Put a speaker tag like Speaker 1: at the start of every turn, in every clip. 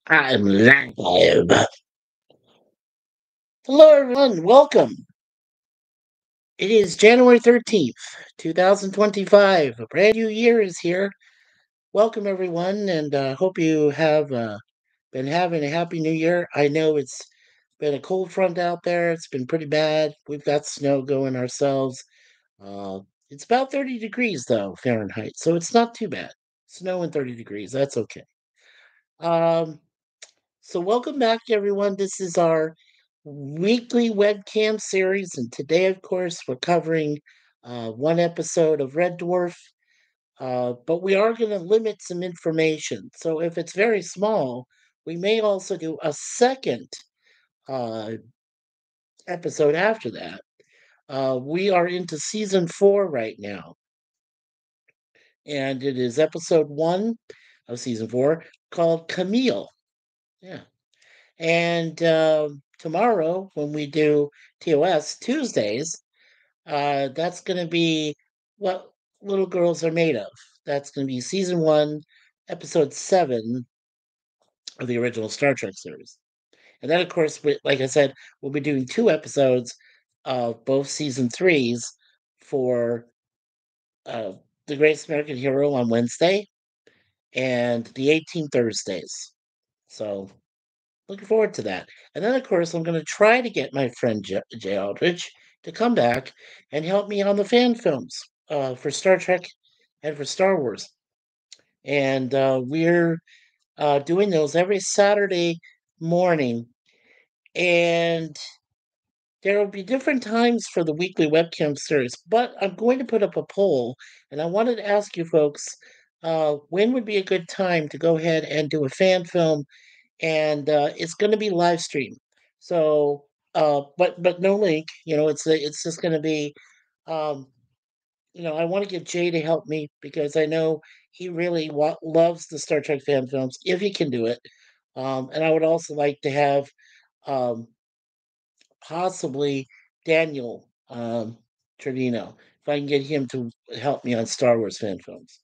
Speaker 1: I'm live. Hello, everyone. Welcome. It is January 13th, 2025. A brand new year is here. Welcome, everyone, and hope you have been having a happy new year. I know it's been a cold front out there. It's been pretty bad. We've got snow going ourselves. Uh, it's about 30 degrees, though, Fahrenheit, so it's not too bad. Snow and 30 degrees. That's okay. Um, So, welcome back, everyone. This is our weekly webcam series, and today, of course, we're covering one episode of Red Dwarf, but we are going to limit some information. So, if it's very small, we may also do a second uh, episode after that. We are into season 4 right now, and it is episode 1 of season 4 called Camille. Yeah. And tomorrow, when we do TOS Tuesdays, that's going to be what little girls are made of. That's going to be season 1, episode 7 of the original Star Trek series. And then, of course, like I said, we'll be doing 2 episodes of both season 3s for uh, The Greatest American Hero on Wednesday and the 18 Thursdays. So looking forward to that. And then, of course, I'm going to try to get my friend Jay Aldrich to come back and help me on the fan films for Star Trek and for Star Wars. And we're doing those every Saturday morning. And there will be different times for the weekly webcam series, but I'm going to put up a poll. And I wanted to ask you folks when would be a good time to go ahead and do a fan film, and it's going to be live streamed. So, but no link. It's just going to be. Um, I want to get Jay to help me because I know he really loves the Star Trek fan films if he can do it. And I would also like to have um, possibly Daniel Trevino, if I can get him to help me on Star Wars fan films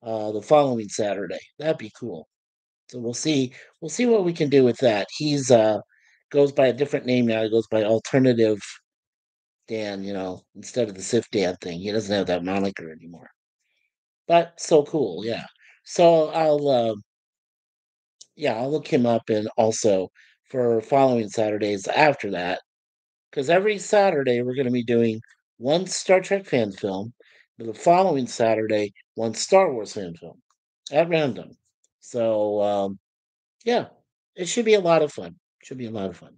Speaker 1: the following Saturday. That'd be cool. So we'll see what we can do with that. He's goes by a different name now. He goes by Alternative Dan, instead of the Sif Dan thing. He doesn't have that moniker anymore. But so cool, yeah. So I'll look him up, and also for following Saturdays after that, because every Saturday we're going to be doing one Star Trek fan film, the following Saturday one Star Wars fan film at random. So yeah, it should be a lot of fun. Should be a lot of fun.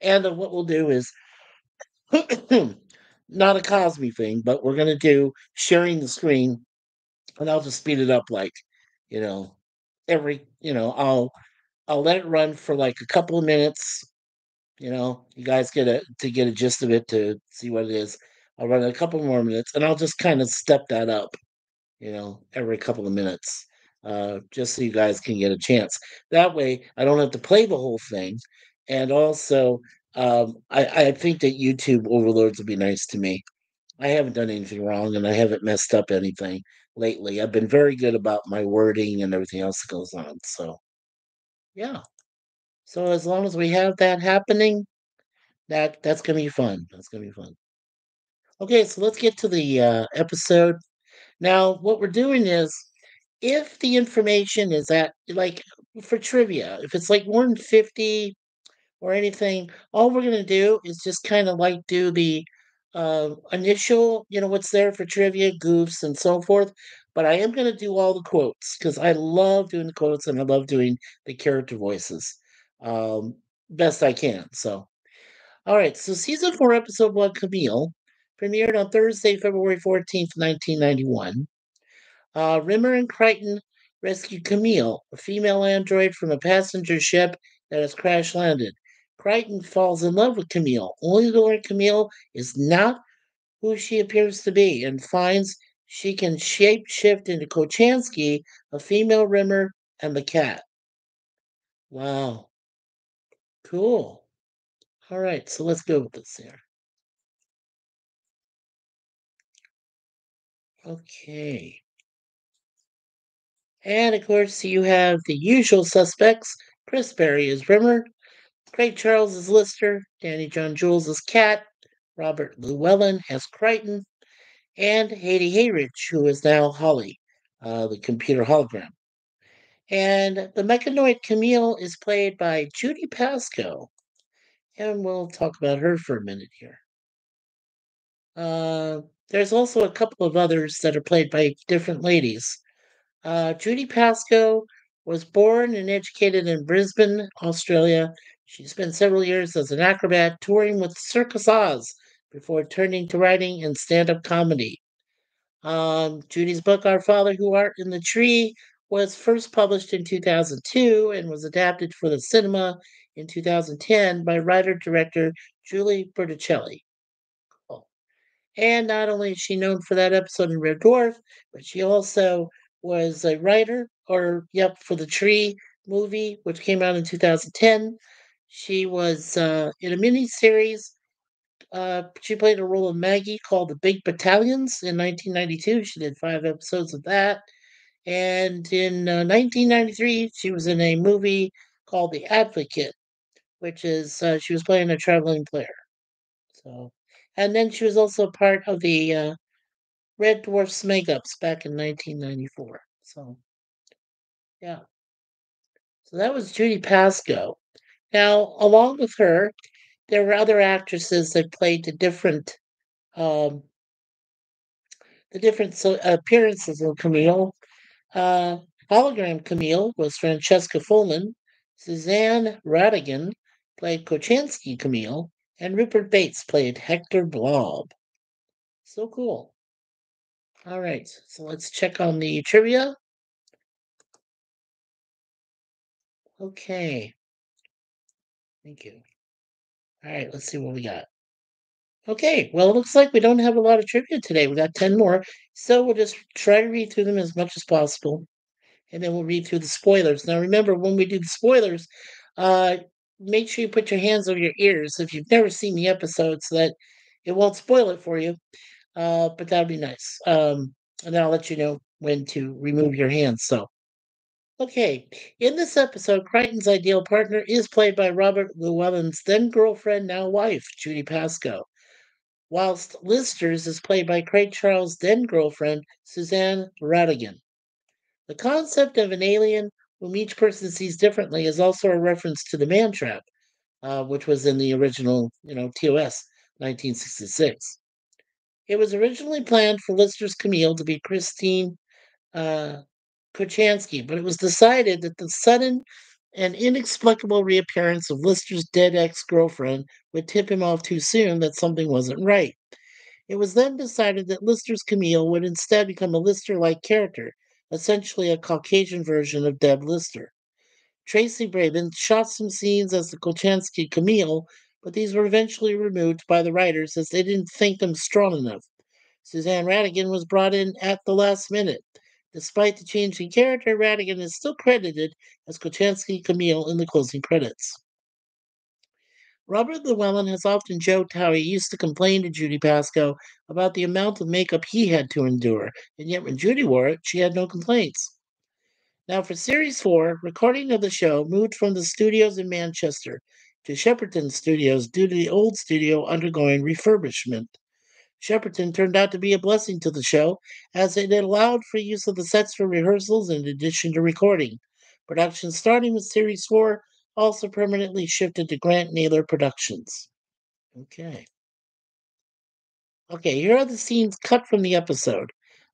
Speaker 1: And what we'll do is not a Cosby thing, but we're gonna do sharing the screen, and I'll just speed it up like, you know, I'll let it run for like a couple of minutes. You guys get a gist of it to see what it is. I'll run a couple more minutes, and I'll just kind of step that up, every couple of minutes, just so you guys can get a chance. That way, I don't have to play the whole thing. And also, I think that YouTube overlords will be nice to me. I haven't done anything wrong, and I haven't messed up anything lately. I've been very good about my wording and everything else that goes on. So, yeah. So as long as we have that happening, that's gonna be fun. That's gonna be fun. Okay, so let's get to the episode. Now, what we're doing is, if the information is at like for trivia, if it's like more than 50 or anything, all we're gonna do is just kind of like do the initial, what's there for trivia, goofs, and so forth. But I am gonna do all the quotes because I love doing the quotes and I love doing the character voices um, best I can. So, all right. So, season 4, episode 1, Camille, premiered on Thursday, February 14th, 1991. Rimmer and Crichton rescue Camille, a female android, from a passenger ship that has crash landed. Crichton falls in love with Camille, only to learn Camille is not who she appears to be, and finds she can shape shift into Kochansky, a female Rimmer, and the cat. Wow, cool. All right, so let's go with this here. Okay. And of course, you have the usual suspects. Chris Berry is Rimmer, Craig Charles is Lister, Danny John Jules is Cat, Robert Llewellyn as Crichton, and Haiti Hayridge, who is now Holly, the computer hologram. And the mechanoid Camille is played by Judy Pascoe, and we'll talk about her for a minute here. Uh, there's also a couple of others that are played by different ladies. Judy Pascoe was born and educated in Brisbane, Australia. She spent several years as an acrobat touring with Circus Oz before turning to writing and stand up comedy. Judy's book, Our Father Who Art in the Tree, was first published in 2002 and was adapted for the cinema in 2010 by writer director Julie Berticelli. Cool. And not only is she known for that episode in Red Dwarf, but she also was a writer, for the Tree movie, which came out in 2010. She was in a miniseries. She played a role of Maggie called The Big Battalions in 1992. She did 5 episodes of that. And in 1993, she was in a movie called The Advocate, which is she was playing a traveling player. So, and then she was also part of the Red Dwarf Smeg-Ups back in 1994. So, yeah. So that was Judy Pascoe. Now, along with her, there were other actresses that played um, the different appearances of Camille. Uh, Hologram Camille was Francesca Fulman. Suzanne Radigan played Kochansky Camille, and Rupert Bates played Hector Blob. So cool. All right, so let's check on the trivia. Okay, thank you. All right, let's see what we got. Okay, well, it looks like we don't have a lot of trivia today. We got 10 more, so we'll just try to read through them as much as possible, and then we'll read through the spoilers. Now, remember, when we do the spoilers, uh, make sure you put your hands over your ears if you've never seen the episode so that it won't spoil it for you, but that'd be nice. And then I'll let you know when to remove your hands, so. Okay, in this episode, Crichton's ideal partner is played by Robert Llewellyn's then girlfriend, now wife, Judy Pascoe, whilst Lister's is played by Craig Charles' then girlfriend, Suzanne Radigan. The concept of an alien whom each person sees differently is also a reference to the man trap, which was in the original, TOS 1966. It was originally planned for Lister's Camille to be Christine uh, Kochansky, but it was decided that the sudden and inexplicable reappearance of Lister's dead ex girlfriend would tip him off too soon that something wasn't right. It was then decided that Lister's Camille would instead become a Lister like character, essentially a Caucasian version of Deb Lister. Tracy Brabin shot some scenes as the Kochansky Camille, but these were eventually removed by the writers as they didn't think them strong enough. Suzanne Radigan was brought in at the last minute. Despite the change in character, Radigan is still credited as Kochansky Camille in the closing credits. Robert Llewellyn has often joked how he used to complain to Judy Pascoe about the amount of makeup he had to endure, and yet when Judy wore it, she had no complaints. Now, for Series 4, recording of the show moved from the studios in Manchester to Shepperton Studios due to the old studio undergoing refurbishment. Shepperton turned out to be a blessing to the show, as it allowed for use of the sets for rehearsals in addition to recording. Production starting with Series 4 also permanently shifted to Grant Naylor Productions. Okay. Okay, here are the scenes cut from the episode.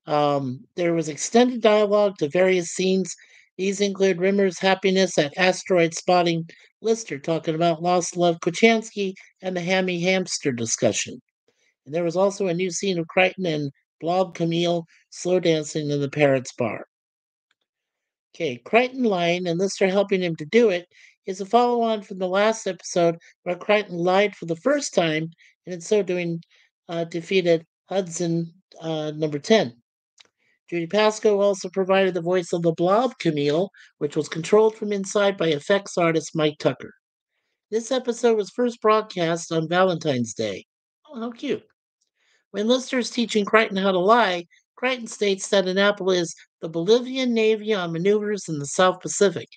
Speaker 1: There was extended dialogue to various scenes. These include Rimmer's happiness at asteroid spotting, Lister talking about lost love Kochansky, and the hammy hamster discussion. And there was also a new scene of Crichton and Blob Camille slow dancing in the Parrots Bar. Okay, Crichton lying and Lister helping him to do it is a follow on from the last episode where Crichton lied for the first time and in so doing defeated Hudson number 10. Judy Pascoe also provided the voice of the Blob Camille, which was controlled from inside by effects artist Mike Tucker. This episode was first broadcast on Valentine's Day. Oh, how cute. When Lister is teaching Crichton how to lie, Crichton states that an apple is the Bolivian Navy on maneuvers in the South Pacific.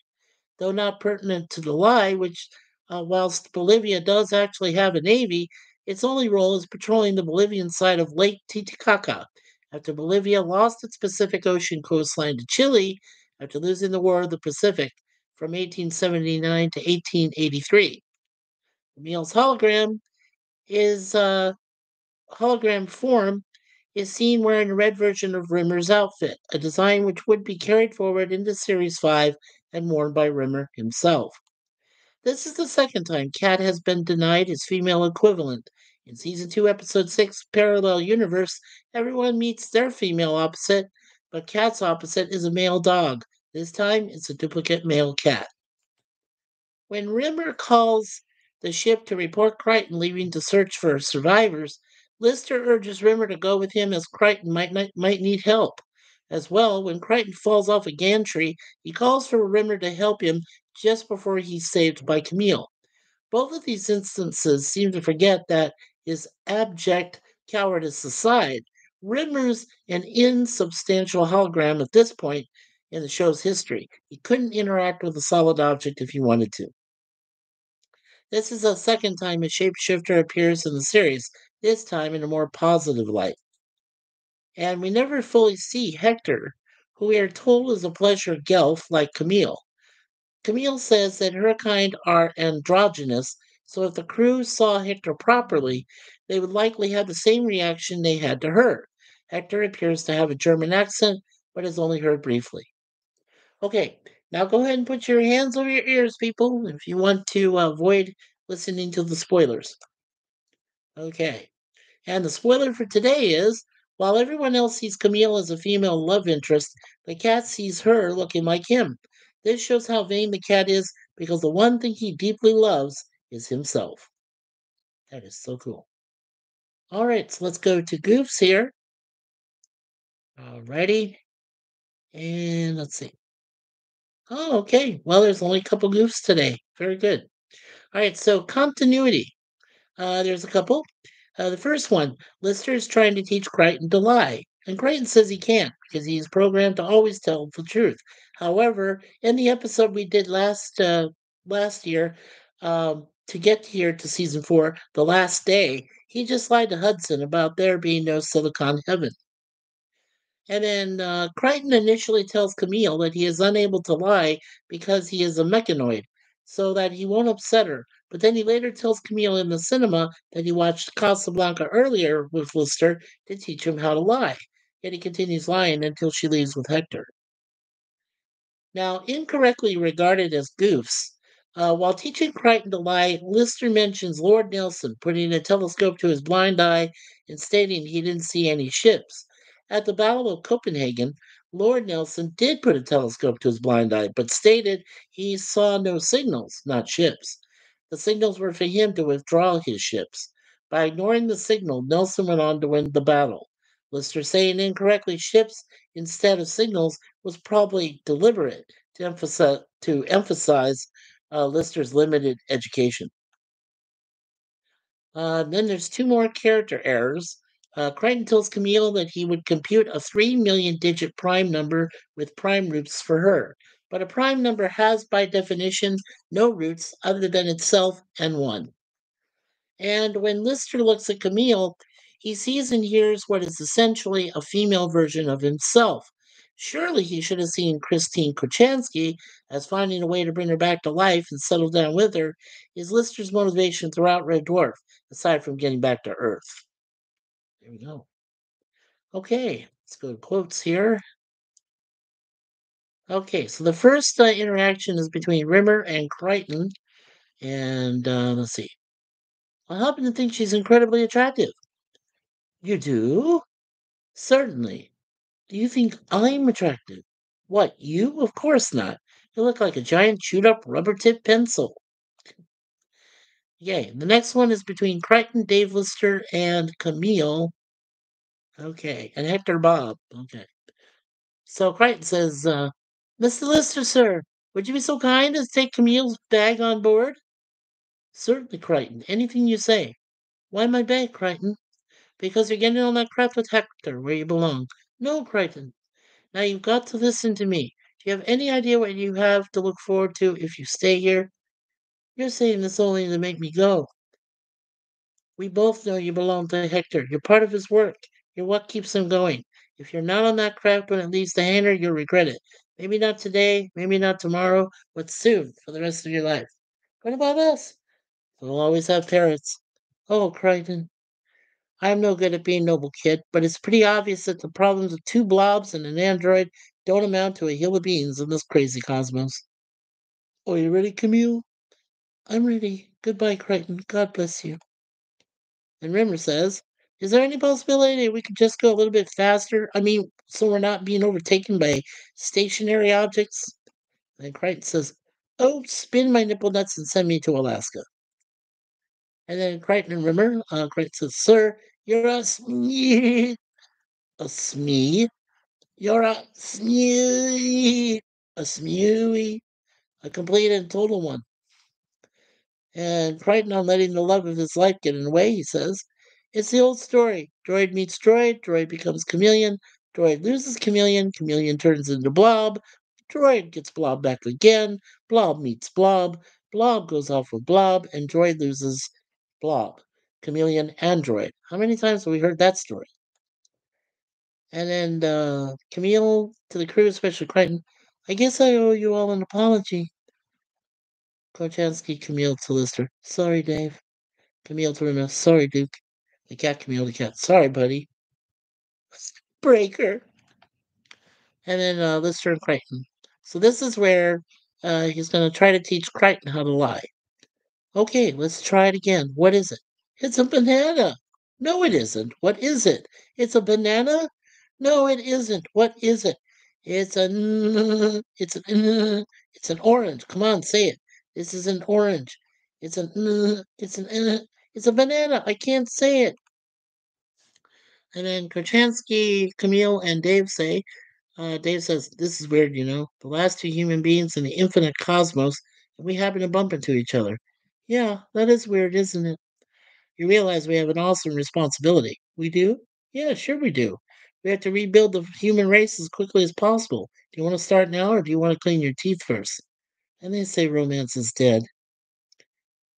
Speaker 1: Though not pertinent to the lie, which, whilst Bolivia does actually have a navy, its only role is patrolling the Bolivian side of Lake Titicaca after Bolivia lost its Pacific Ocean coastline to Chile after losing the War of the Pacific from 1879 to 1883. Camille's is hologram form is seen wearing a red version of Rimmer's outfit, a design which would be carried forward into Series 5 and worn by Rimmer himself. This is the second time Kat has been denied his female equivalent. In Season 2, Episode 6, Parallel Universe, everyone meets their female opposite, but Kat's opposite is a male dog. This time, it's a duplicate male cat. When Rimmer calls the ship to report Crichton leaving to search for survivors, Lister urges Rimmer to go with him as Crichton might need help. As well, when Crichton falls off a gantry, he calls for Rimmer to help him just before he's saved by Camille. Both of these instances seem to forget that, his abject cowardice aside, Rimmer's an insubstantial hologram at this point in the show's history. He couldn't interact with a solid object if he wanted to. This is the second time a shapeshifter appears in the series, this time in a more positive light. And we never fully see Hector, who we are told is a pleasure gelf like Camille. Camille says that her kind are androgynous, so if the crew saw Hector properly, they would likely have the same reaction they had to her. Hector appears to have a German accent, but is only heard briefly. Okay, now go ahead and put your hands over your ears, people, if you want to avoid listening to the spoilers. Okay, and the spoiler for today is, while everyone else sees Camille as a female love interest, the cat sees her looking like him. This shows how vain the cat is because the one thing he deeply loves is himself. That is so cool. All right, so let's go to Goofs here. Alrighty, and let's see. Oh, okay. Well, there's only a couple Goofs today. Very good. All right, so continuity. There's a couple. The first one, Lister is trying to teach Crichton to lie, and Crichton says he can't because he is programmed to always tell the truth. However, in the episode we did last year, to get here to season 4, the last day, he just lied to Hudson about there being no Silicon Heaven. And then Crichton initially tells Camille that he is unable to lie because he is a mechanoid, so that he won't upset her. But then he later tells Camille in the cinema that he watched Casablanca earlier with Lister to teach him how to lie. Yet he continues lying until she leaves with Hector. Now, incorrectly regarded as goofs, while teaching Crichton to lie, Lister mentions Lord Nelson putting a telescope to his blind eye and stating he didn't see any ships. At the Battle of Copenhagen, Lord Nelson did put a telescope to his blind eye, but stated he saw no signals, not ships. The signals were for him to withdraw his ships. By ignoring the signal, Nelson went on to win the battle. Lister saying incorrectly ships instead of signals was probably deliberate to emphasize Lister's limited education. Then there's two more character errors. Crichton tells Camille that he would compute a 3 million digit prime number with prime roots for her. But a prime number has, by definition, no roots other than itself and 1. And when Lister looks at Camille, he sees and hears what is essentially a female version of himself. Surely he should have seen Christine Kochanski as finding a way to bring her back to life and settle down with her is Lister's motivation throughout Red Dwarf, aside from getting back to Earth. There we go. Okay, let's go to quotes here. Okay, so the first interaction is between Rimmer and Crichton. And let's see. I happen to think she's incredibly attractive. You do? Certainly. Do you think I'm attractive? What, you? Of course not. You look like a giant chewed up rubber tip pencil. Yay. The next one is between Crichton, Dave Lister, and Camille. Okay. And Hector Bob. Okay. So Crichton says, Mr. Lister, sir, would you be so kind as to take Camille's bag on board? Certainly, Crichton. Anything you say. Why my bag, Crichton? Because you're getting all that crap with Hector where you belong. No, Crichton. Now you've got to listen to me. Do you have any idea what you have to look forward to if you stay here? You're saying this only to make me go. We both know you belong to Hector. You're part of his work. You're what keeps him going. If you're not on that craft when it leaves the hangar, you'll regret it. Maybe not today, maybe not tomorrow, but soon for the rest of your life. What about us? We'll always have parrots. Oh, Crichton, I'm no good at being noble, kid, but it's pretty obvious that the problems of two blobs and an android don't amount to a hill of beans in this crazy cosmos. Oh, you ready, Camille? I'm ready. Goodbye, Crichton. God bless you. And Rimmer says, is there any possibility we could just go a little bit faster? I mean, so we're not being overtaken by stationary objects? And Crichton says, oh, spin my nipple nuts and send me to Alaska. And then Crichton and Rimmer, Crichton says, sir, you're a smee. A smee? You're a smee. A smewy. A complete and total one. And Crichton, on letting the love of his life get in the way, he says, it's the old story. Droid meets droid, droid becomes chameleon, droid loses chameleon, chameleon turns into blob, droid gets blob back again, blob meets blob, blob goes off with blob, and droid loses blob, chameleon and droid. How many times have we heard that story? And then Camille to the crew, especially Crichton, I guess I owe you all an apology. Korchansky, Camille to Lister. Sorry, Dave. Camille to Rena. Sorry, Duke. The cat, Camille, the cat. Sorry, buddy. Breaker. And then Lister and Crichton. So this is where he's going to try to teach Crichton how to lie. Okay, let's try it again. What is it? It's a banana. No, it isn't. What is it? It's a banana? No, it isn't. What is it? It's a. It's an. It's an orange. Come on, say it. This is an orange. It's an. It's an. It's a banana. I can't say it. And then Korchansky, Camille, and Dave say, Dave says, this is weird, you know. The last two human beings in the infinite cosmos, and we happen to bump into each other. Yeah, that is weird, isn't it? You realize we have an awesome responsibility. We do? Yeah, sure we do. We have to rebuild the human race as quickly as possible. Do you want to start now, or do you want to clean your teeth first? And they say romance is dead.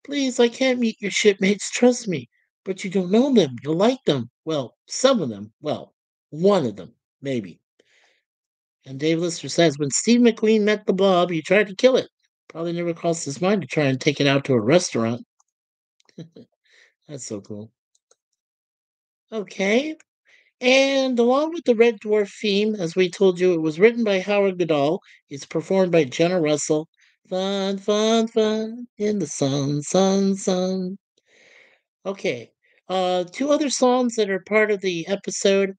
Speaker 1: Please, I can't meet your shipmates, trust me. But you don't know them. You'll like them. Well, some of them. Well, one of them, maybe. And Dave Lister says when Steve McQueen met the blob, he tried to kill it. Probably never crossed his mind to try and take it out to a restaurant. That's so cool. Okay. And along with the Red Dwarf theme, as we told you, it was written by Howard Goodall. It's performed by Jenna Russell. Fun, fun, fun in the sun, sun, sun. Okay. Two other songs that are part of the episode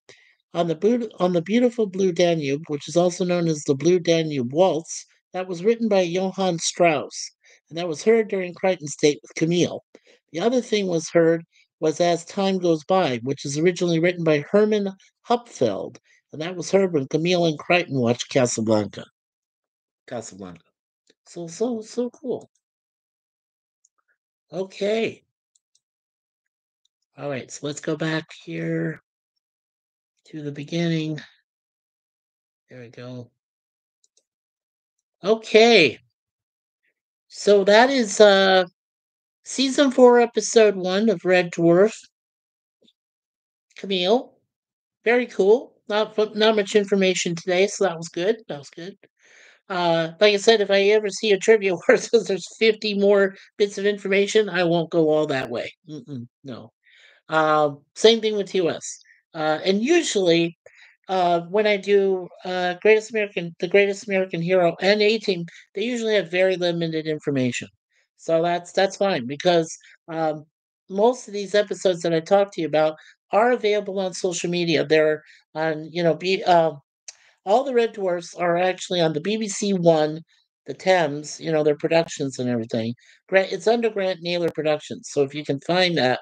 Speaker 1: on the beautiful Blue Danube, which is also known as the Blue Danube Waltz, that was written by Johann Strauss, and that was heard during Crichton's date with Camille. The other thing was heard was As Time Goes By, which is originally written by Herman Hupfeld, and that was heard when Camille and Crichton watched Casablanca. Casablanca. So cool. Okay. All right, so let's go back here to the beginning. There we go. Okay. So that is season 4, episode 1 of Red Dwarf. Camille. Very cool. Not much information today, so that was good. That was good. Like I said, if I ever see a trivia where it says there's 50 more bits of information, I won't go all that way. No. Same thing with TOS. And usually, when I do the Greatest American Hero and A Team, they usually have very limited information. So that's fine because um, most of these episodes that I talk to you about are available on social media. They're on, all the Red Dwarfs are actually on the BBC One, the Thames, their productions and everything. It's under Grant Naylor Productions. So if you can find that,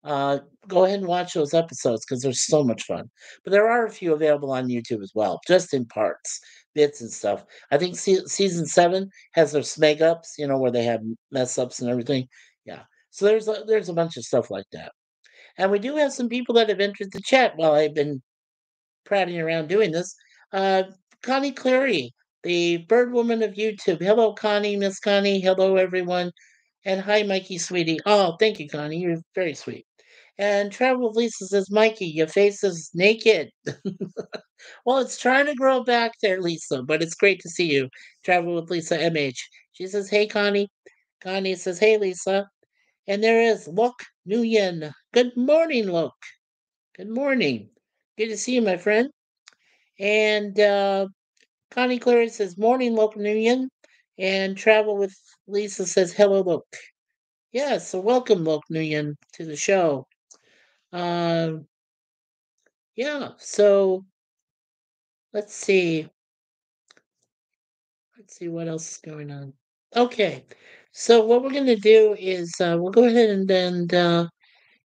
Speaker 1: uh, go ahead and watch those episodes because they're so much fun. But there are a few available on YouTube as well, just in parts, bits and stuff. I think season 7 has their smeg ups, where they have mess ups and everything. Yeah. So there's a bunch of stuff like that. And we do have some people that have entered the chat while I've been prattling around doing this. Uh, Connie Clary, the bird woman of YouTube. Hello, Connie, Miss Connie. Hello, everyone. And hi, Mikey, sweetie. Oh, thank you, Connie. You're very sweet. And Travel with Lisa says, Mikey, your face is naked. Well, it's trying to grow back there, Lisa, but it's great to see you. Travel with Lisa MH. She says, hey, Connie. Connie says, hey, Lisa. And there is Lok Nguyen. Good morning, Lok. Good morning. Good to see you, my friend. And Connie Clary says, morning, Lok Nguyen. And Travel with Lisa says, hello, Lok. Yeah, so welcome, Lok Nguyen, to the show. Um, yeah, so let's see. Let's see what else is going on. Okay, so what we're going to do is we'll go ahead and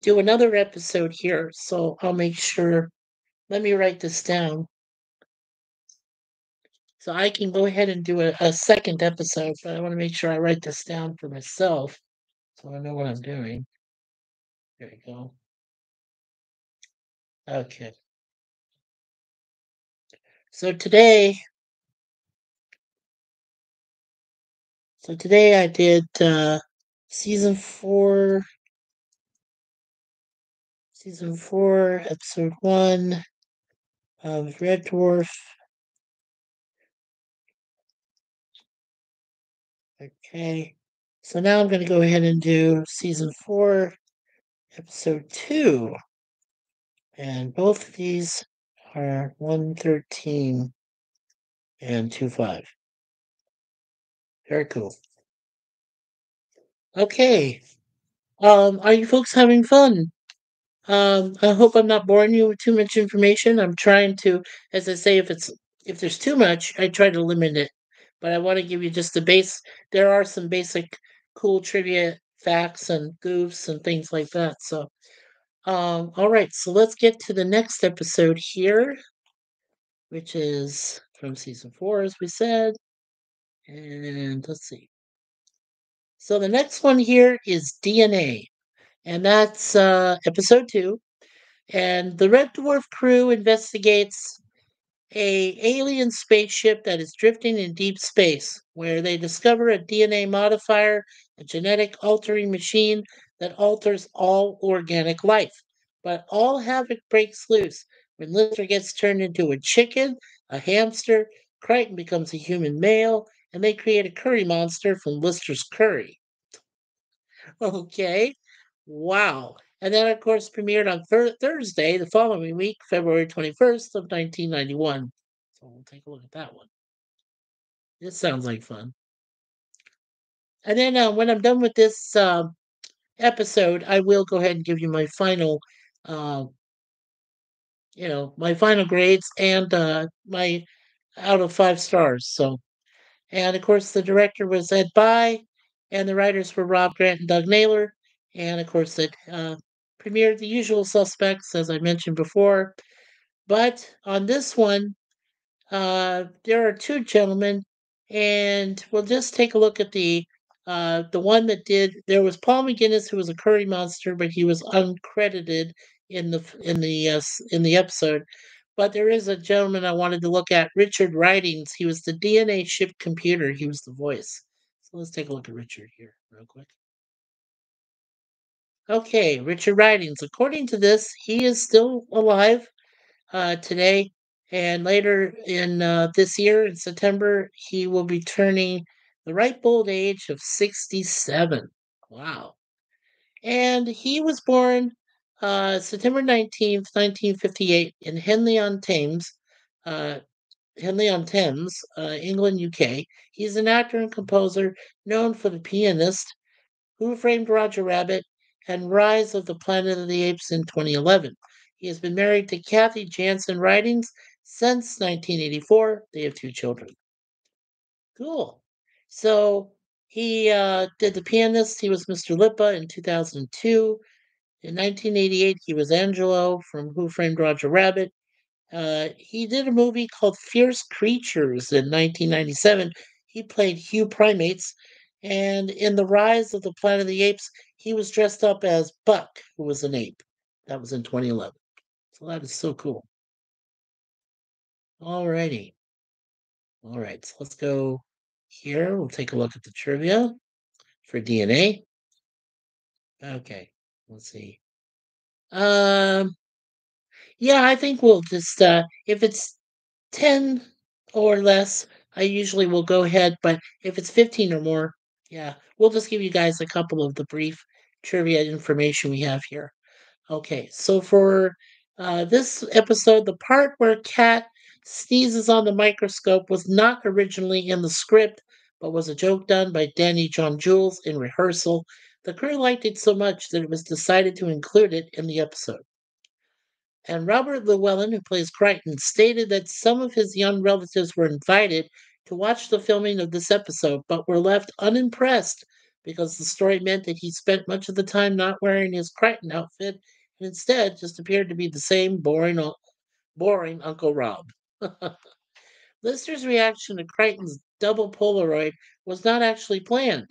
Speaker 1: do another episode here. So I'll make sure, let me write this down. So I can go ahead and do a second episode, but I want to make sure I write this down for myself so I know what I'm doing. There we go. Okay. So today, I did season four, episode one of Red Dwarf. Okay. So now I'm going to go ahead and do season four, episode two. And both of these are 113 and 25. Very cool. Okay. Are you folks having fun? I hope I'm not boring you with too much information. I'm trying to, as I say, if there's too much, I try to limit it. But I want to give you just the base. There are some basic cool trivia facts and goofs and things like that. So, all right. So let's get to the next episode here, which is from season four, as we said. And let's see. So the next one here is DNA, and that's episode two. And the Red Dwarf crew investigates a alien spaceship that is drifting in deep space, where they discover a DNA modifier, a genetic altering machine that alters all organic life. But all havoc breaks loose when Lister gets turned into a chicken, a hamster, Crichton becomes a human male, and they create a curry monster from Lister's curry. Okay. Wow. And that, of course, premiered on Thursday, the following week, February 21st of 1991. So we'll take a look at that one. This sounds like fun. And then when I'm done with this episode, I will go ahead and give you my final, uh, my final grades and my out of 5 stars. So, and of course, the director was Ed By, and the writers were Rob Grant and Doug Naylor. And of course, it premiered The Usual Suspects, as I mentioned before. But on this one, there are two gentlemen, and we'll just take a look at the one that did. There was Paul McGinnis, who was a curry monster, but he was uncredited in the episode. But there is a gentleman I wanted to look at, Richard Ridings. He was the DNA ship computer. He was the voice. So let's take a look at Richard here, real quick. Okay, Richard Ridings. According to this, he is still alive today. And later in this year, in September, he will be turning the ripe old age of 67. Wow. And he was born September 19th, 1958, in uh, Henley-on-Thames, England, UK. He's an actor and composer known for The Pianist, Who Framed Roger Rabbit, and Rise of the Planet of the Apes in 2011. He has been married to Kathy Jansen Ridings since 1984. They have two children. Cool. So he did The Pianist. He was Mr. Lipa in 2002. In 1988, he was Angelo from Who Framed Roger Rabbit. He did a movie called Fierce Creatures in 1997. He played Hugh Primates. And in The Rise of the Planet of the Apes, he was dressed up as Buck, who was an ape. That was in 2011. So that is so cool. Alrighty. All right. So let's go here. We'll take a look at the trivia for DNA. Okay. Let's see. Um, yeah, I think we'll just if it's 10 or less, I usually will go ahead, but if it's 15 or more, yeah, we'll just give you guys a couple of the brief trivia information we have here. Okay, so for this episode, the part where Kat sneezes on the microscope was not originally in the script, but was a joke done by Danny John Jules in rehearsal. The crew liked it so much that it was decided to include it in the episode. And Robert Llewellyn, who plays Crichton, stated that some of his young relatives were invited to watch the filming of this episode, but were left unimpressed because the story meant that he spent much of the time not wearing his Crichton outfit and instead just appeared to be the same boring Uncle Rob. Lister's reaction to Crichton's double Polaroid was not actually planned.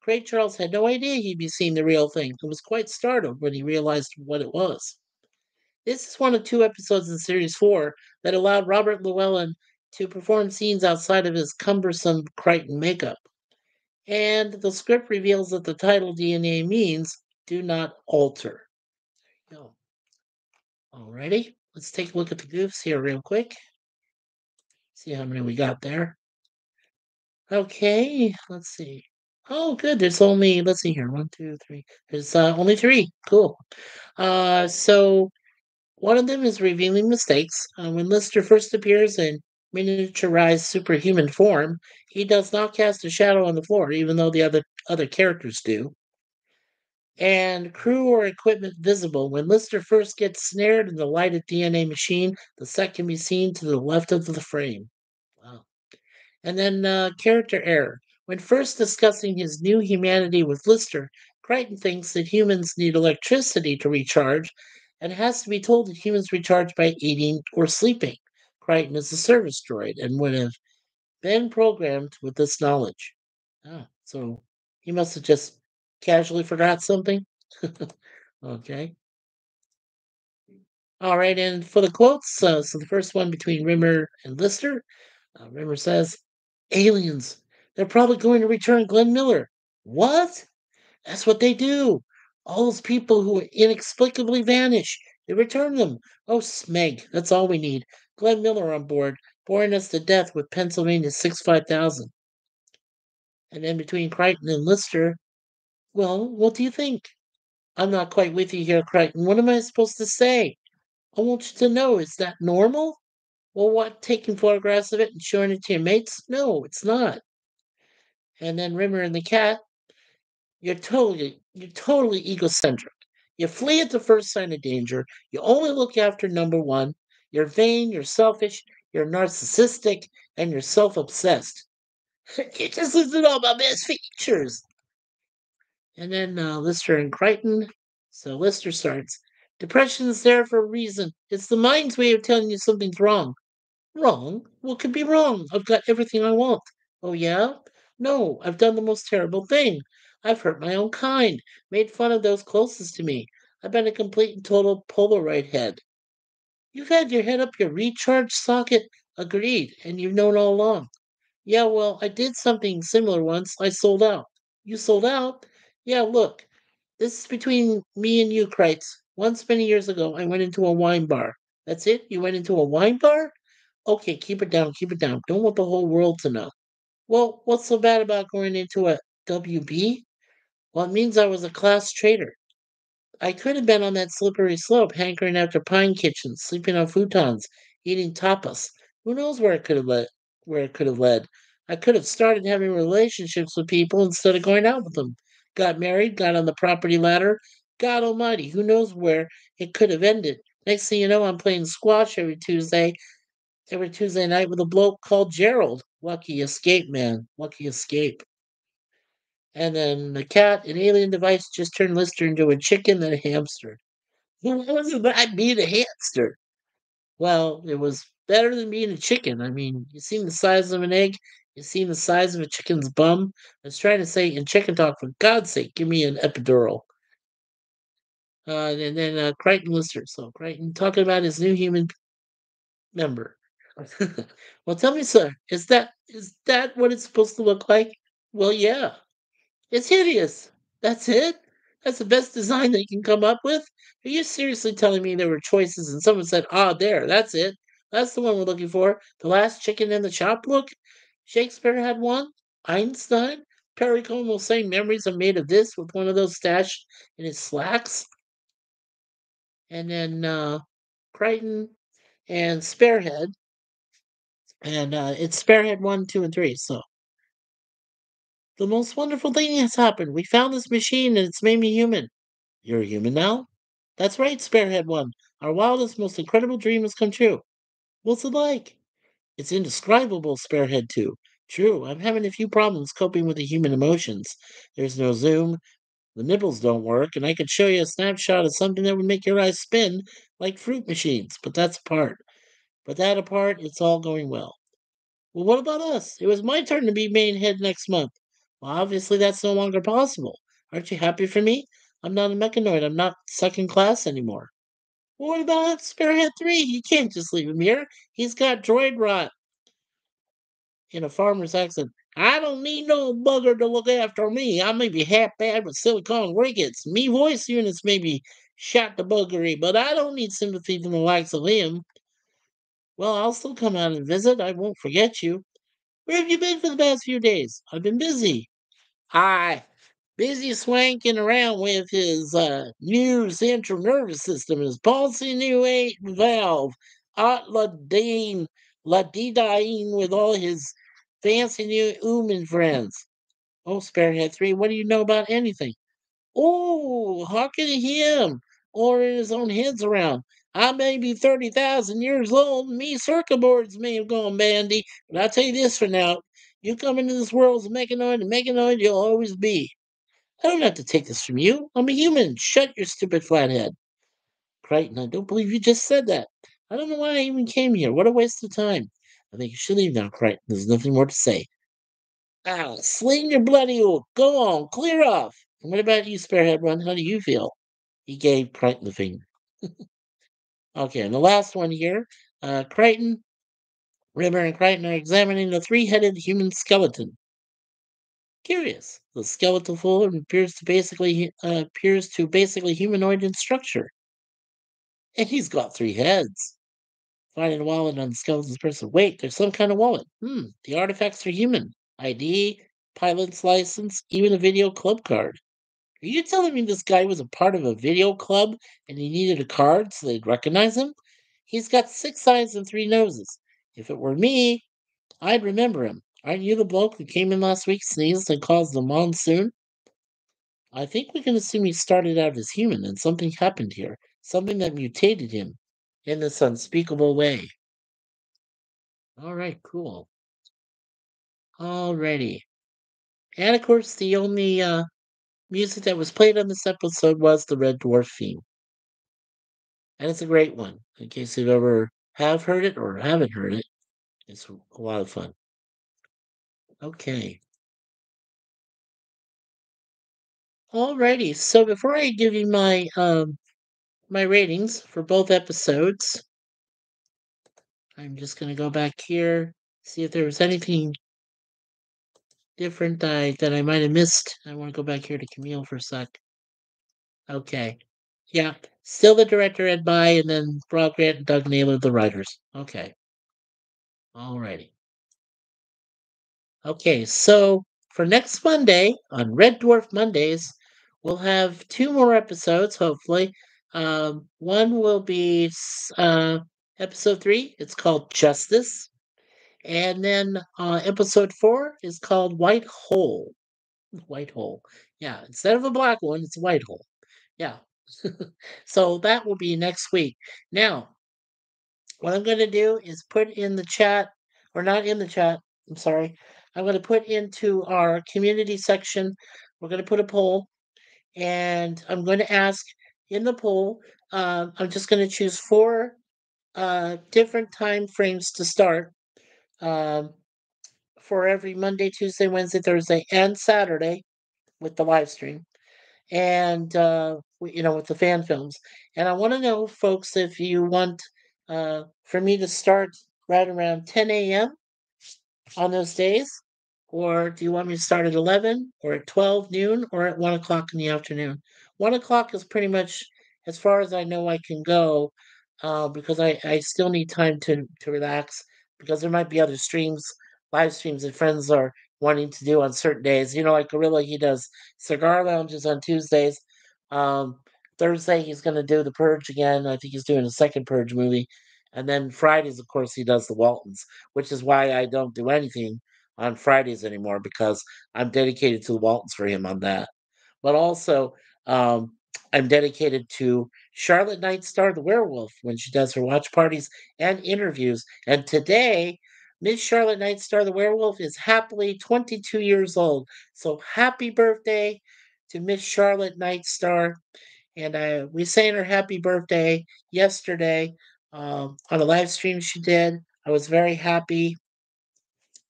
Speaker 1: Craig Charles had no idea he'd be seeing the real thing and was quite startled when he realized what it was. This is one of two episodes in Series 4 that allowed Robert Llewellyn to perform scenes outside of his cumbersome Crichton makeup. And the script reveals that the title DNA means do not alter. There you go. Alrighty, let's take a look at the goofs here real quick. See how many we got there. Okay, let's see. Oh, good. There's only, let's see here, one, two, three. There's only three. Cool. So one of them is revealing mistakes. When Lister first appears in miniaturized superhuman form, he does not cast a shadow on the floor, even though the other characters do. And crew or equipment visible. When Lister first gets snared in the lighted DNA machine, the set can be seen to the left of the frame. Wow. And then character error. When first discussing his new humanity with Lister, Crichton thinks that humans need electricity to recharge and has to be told that humans recharge by eating or sleeping. Crichton is a service droid and would have been programmed with this knowledge. Oh, so he must have just casually forgot something. Okay. All right. And for the quotes, so the first one between Rimmer and Lister, Rimmer says, aliens. They're probably going to return Glenn Miller. What? That's what they do. All those people who inexplicably vanish, they return them. Oh, Smeg, that's all we need. Glenn Miller on board, boring us to death with Pennsylvania 65000. And then between Crichton and Lister, well, what do you think? I'm not quite with you here, Crichton. What am I supposed to say? I want you to know, is that normal? Well, what, taking photographs of it and showing it to your mates? No, it's not. And then Rimmer and the cat, you're totally egocentric. You flee at the first sign of danger. You only look after number one. You're vain, you're selfish, you're narcissistic, and you're self-obsessed. You just listed all my best features. And then Lister and Crichton. So Lister starts. Depression is there for a reason. It's the mind's way of telling you something's wrong. Wrong? What could be wrong? I've got everything I want. Oh, yeah? No, I've done the most terrible thing. I've hurt my own kind, made fun of those closest to me. I've been a complete and total Polaroid head. You've had your head up your recharge socket? Agreed, and you've known all along. Yeah, well, I did something similar once. I sold out. You sold out? Yeah, look. This is between me and you, Kreitz. Once many years ago, I went into a wine bar. That's it? You went into a wine bar? Okay, keep it down, keep it down. Don't want the whole world to know. Well, what's so bad about going into a WB? Well, it means I was a class traitor. I could have been on that slippery slope, hankering after pine kitchens, sleeping on futons, eating tapas. Who knows where it could have led? Where it could have led? I could have started having relationships with people instead of going out with them. Got married, got on the property ladder. God Almighty, who knows where it could have ended? Next thing you know, I'm playing squash every Tuesday night with a bloke called Gerald. Lucky escape, man. Lucky escape. And then the cat, an alien device, just turned Lister into a chicken and a hamster. What was about being a hamster? Well, it was better than being a chicken. I mean, you seen the size of an egg, you seen the size of a chicken's bum. I was trying to say in chicken talk, for God's sake, give me an epidural. And then Crichton Lister. So Crichton talking about his new human member. Well, tell me, sir, is that what it's supposed to look like? Well, yeah. It's hideous. That's it? That's the best design that you can come up with? Are you seriously telling me there were choices and someone said, "Ah, there, that's it. That's the one we're looking for. The last chicken in the shop look"? Shakespeare had one. Einstein. Perry Como will say memories are made of this with one of those stashed in his slacks. And then Crichton and Sparehead. And it's Sparehead 1, 2, and 3. So the most wonderful thing has happened. We found this machine and it's made me human. You're a human now? That's right, Sparehead One. Our wildest, most incredible dream has come true. What's it like? It's indescribable, Sparehead Two. True, I'm having a few problems coping with the human emotions. There's no zoom, the nipples don't work, and I could show you a snapshot of something that would make your eyes spin like fruit machines, but that's apart. But that apart, it's all going well. Well, what about us? It was my turn to be main head next month. Well, obviously that's no longer possible. Aren't you happy for me? I'm not a mechanoid. I'm not second class anymore. Well, what about Sparehead 3? You can't just leave him here. He's got droid rot in a farmer's accent. I don't need no bugger to look after me. I may be half bad with silicone rickets. Me voice units may be shot to buggery, but I don't need sympathy from the likes of him. Well, I'll still come out and visit. I won't forget you. Where have you been for the past few days? I've been busy. I busy swanking around with his new central nervous system, his pulsing new eight valve, Atladine, Ladidine with all his fancy new Ooman friends. Oh, Sparehead 3, what do you know about anything? Oh, hearken to him, ordering his own heads around. I may be 30,000 years old, and me circuit boards may have gone bandy, but I'll tell you this for now. You come into this world as a mechanoid, and mechanoid you'll always be. I don't have to take this from you. I'm a human. Shut your stupid flathead. Crichton, I don't believe you just said that. I don't know why I even came here. What a waste of time. I think you should leave now, Crichton. There's nothing more to say. Ah, sling your bloody oak. Go on, clear off. And what about you, Sparehead One? How do you feel? He gave Crichton the finger. Okay, and the last one here, Crichton, Rimmer, and Crichton are examining the three-headed human skeleton. Curious. The skeletal form appears to basically humanoid in structure, and he's got three heads. Finding a wallet on the skeleton's person. Wait, there's some kind of wallet. The artifacts are human. ID, pilot's license, even a video club card. Are you telling me this guy was a part of a video club and he needed a card so they'd recognize him? He's got six eyes and three noses. If it were me, I'd remember him. Aren't you the bloke who came in last week, sneezed, and caused the monsoon? I think we can assume he started out as human and something happened here. Something that mutated him in this unspeakable way. All right, cool. Alrighty. And of course, the only music that was played on this episode was the Red Dwarf theme. And it's a great one. In case you've ever have heard it or haven't heard it, it's a lot of fun. Okay. Alrighty. So before I give you my ratings for both episodes, I'm just gonna go back here, see if there was anything different that I might have missed. I want to go back here to Camille for a sec. Okay. Yeah. Still the director Ed By and then Rob Grant and Doug Naylor the writers. Okay. Alrighty. Okay, so for next Monday on Red Dwarf Mondays, we'll have two more episodes, hopefully. One will be episode 3. It's called Justice. And then episode 4 is called White Hole. White Hole. Yeah, instead of a black one, it's a white hole. Yeah. So that will be next week. Now, what I'm going to do is put in the chat, or not in the chat, I'm sorry. I'm going to put into our community section, we're going to put a poll, and I'm going to ask in the poll, I'm just going to choose 4 different time frames to start um, for every Monday, Tuesday, Wednesday, Thursday, and Saturday with the live stream. And with the fan films. And I want to know, folks, if you want for me to start right around 10 a.m. on those days? Or do you want me to start at 11 or at 12 noon or at 1 o'clock in the afternoon? 1 o'clock is pretty much as far as I know I can go because I still need time to relax because there might be other streams, live streams that friends are wanting to do on certain days. You know, like Gorilla, he does cigar lounges on Tuesdays. Um, Thursday, he's going to do The Purge again. I think he's doing a second Purge movie. And then Fridays, of course, he does the Waltons, which is why I don't do anything on Fridays anymore because I'm dedicated to the Waltons for him on that. But also, um, I'm dedicated to Charlotte Nightstar the Werewolf when she does her watch parties and interviews. And today, Miss Charlotte Nightstar the Werewolf is happily 22 years old. So happy birthday to Miss Charlotte Nightstar. And we sang her happy birthday yesterday on a live stream she did. I was very happy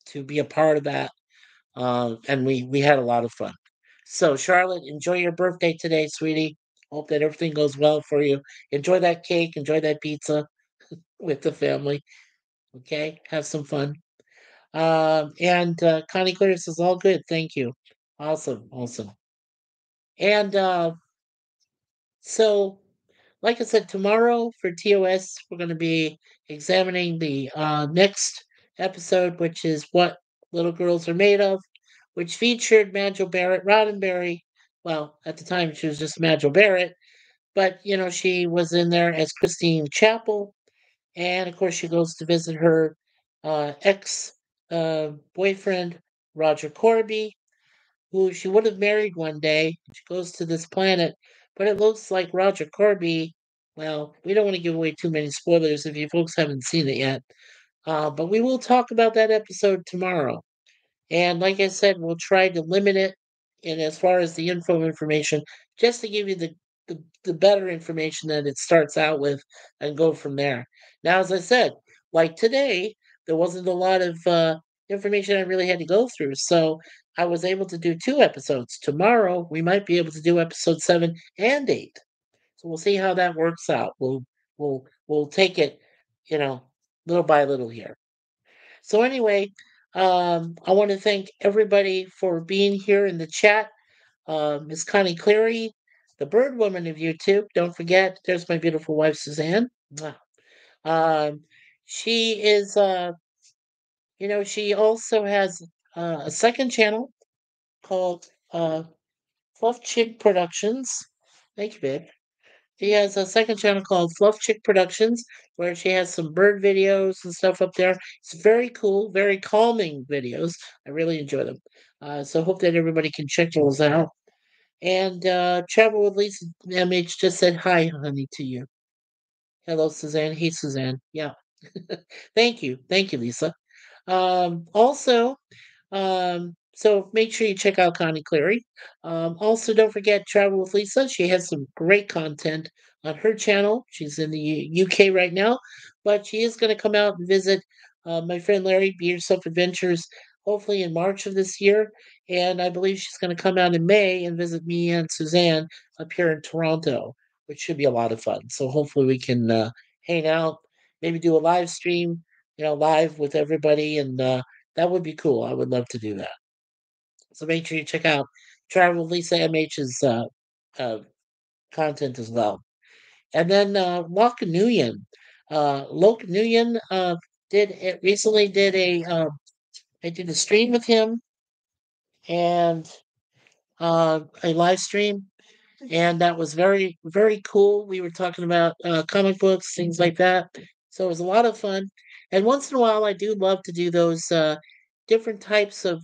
Speaker 1: to be a part of that, and we had a lot of fun. So, Charlotte, enjoy your birthday today, sweetie. Hope that everything goes well for you. Enjoy that cake. Enjoy that pizza with the family. Okay, have some fun. And Connie Clear says all good. Thank you. Awesome, awesome. And so, like I said, tomorrow for TOS, we're going to be examining the next episode, which is What Little Girls Are Made Of, which featured Majel Barrett Roddenberry. Well, at the time, she was just Majel Barrett, but, you know, she was in there as Christine Chapel. And of course, she goes to visit her ex boyfriend, Roger Corby, who she would have married one day. She goes to this planet, but it looks like Roger Corby. Well, we don't want to give away too many spoilers if you folks haven't seen it yet. But we will talk about that episode tomorrow. And like I said, we'll try to limit it in as far as the information, just to give you the better information that it starts out with and go from there. Now, as I said, like today, there wasn't a lot of information I really had to go through. So I was able to do two episodes. Tomorrow, we might be able to do episode 7 and 8. So we'll see how that works out. We'll take it, you know, little by little here. So anyway, I want to thank everybody for being here in the chat. Miss Connie Cleary, the Bird Woman of YouTube. Don't forget, there's my beautiful wife Suzanne. Mwah. Um, she is, she also has a second channel called Fluff Chick Productions. Thank you, babe. She has a second channel called Fluff Chick Productions, where she has some bird videos and stuff up there. It's very cool, very calming videos. I really enjoy them. So hope that everybody can check those out. And Travel with Lisa MH just said hi, honey, to you. Hello, Suzanne. Hey, Suzanne. Yeah. Thank you, Lisa. Also, so make sure you check out Connie Cleary. Also, don't forget Travel with Lisa. She has some great content on her channel. She's in the UK right now, but she is going to come out and visit my friend Larry Be Yourself Adventures, hopefully in March of this year. And I believe she's going to come out in May and visit me and Suzanne up here in Toronto, which should be a lot of fun. So hopefully we can hang out, maybe do a live stream, live with everybody, and that would be cool. I would love to do that. So make sure you check out Travel Lisa MH's uh, content as well. And then Locke Nguyen. Locke Nguyen recently did I did a stream with him and a live stream, and that was very, very cool. We were talking about comic books, things like that. So it was a lot of fun. And once in a while, I do love to do those different types of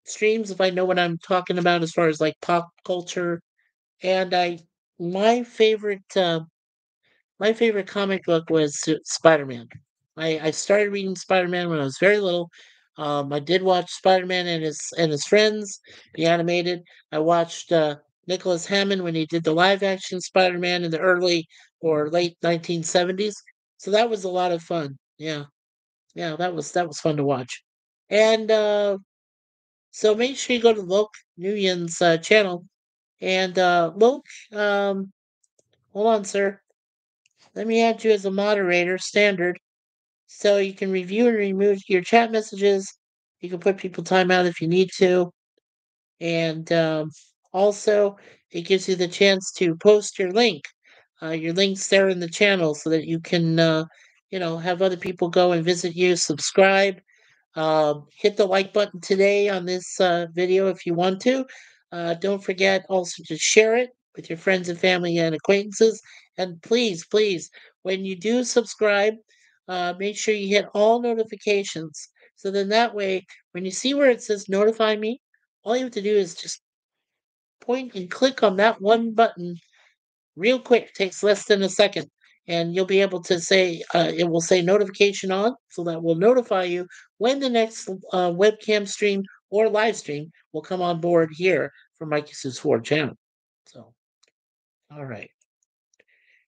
Speaker 1: streams if I know what I'm talking about as far as like pop culture. And my favorite, uh, my favorite comic book was Spider-Man. I started reading Spider-Man when I was very little. I did watch Spider-Man and his friends, the animated. I watched Nicholas Hammond when he did the live action Spider-Man in the early or late 1970s. So that was a lot of fun. Yeah, yeah, that was fun to watch. And so make sure you go to Loke Nguyen's channel. And Loke, hold on, sir. Let me add you as a moderator, standard. So you can review and remove your chat messages. You can put people timeout if you need to. And also, it gives you the chance to post your links there in the channel so that you can, have other people go and visit you, subscribe. Hit the like button today on this video if you want to. Don't forget also to share it with your friends and family and acquaintances. And please, please, when you do subscribe, make sure you hit all notifications. So then that way, when you see where it says notify me, all you have to do is just point and click on that one button real quick. Takes less than a second. And you'll be able to say, it will say notification on, so that will notify you when the next webcam stream or live stream will come on board here for MikeySuzeFour channel. So, all right.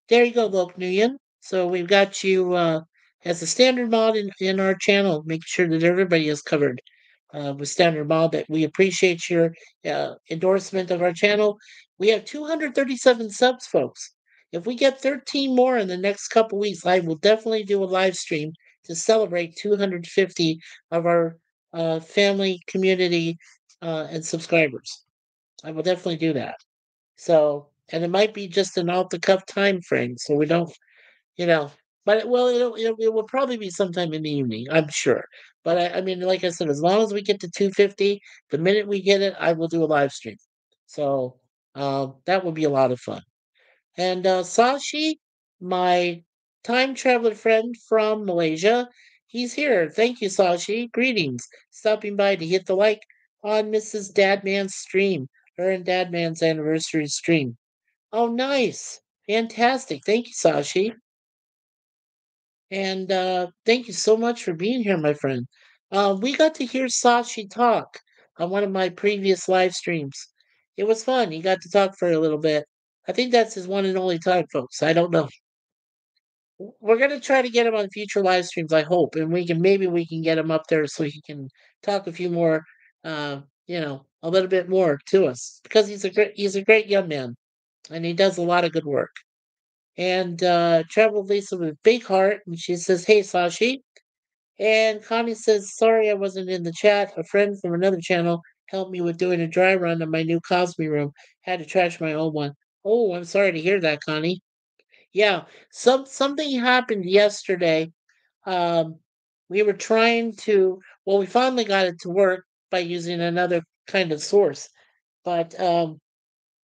Speaker 1: There you go, Volk Nguyen. So we've got you as a standard mod in our channel, making sure that everybody is covered with standard mod. That we appreciate your endorsement of our channel. We have 237 subs, folks. If we get 13 more in the next couple weeks, I will definitely do a live stream to celebrate 250 of our family, community, and subscribers. I will definitely do that. So, and it might be just an off the cuff time frame, so we don't, you know, but it will probably be sometime in the evening, I'm sure. But I mean, like I said, as long as we get to 250, the minute we get it, I will do a live stream. So, that will be a lot of fun. And Sashi, my time traveler friend from Malaysia, he's here. Thank you, Sashi. Greetings. Stopping by to hit the like on Mrs. Dadman's stream, her and Dadman's anniversary stream. Oh, nice. Fantastic. Thank you, Sashi. And thank you so much for being here, my friend. We got to hear Sashi talk on one of my previous live streams. It was fun. He got to talk for a little bit. I think that's his one and only time, folks. I don't know. We're gonna try to get him on future live streams, I hope, and maybe we can get him up there so he can talk a few more, a little bit more to us because he's a great young man and he does a lot of good work. And Travel Lisa with big heart, and she says, "Hey, Sashi." And Connie says, "Sorry, I wasn't in the chat. A friend from another channel helped me with doing a dry run on my new Cosme room. Had to trash my old one. Oh, I'm sorry to hear that, Connie. Yeah, something happened yesterday. Um, we were trying to. Well, we finally got it to work by using another kind of source, but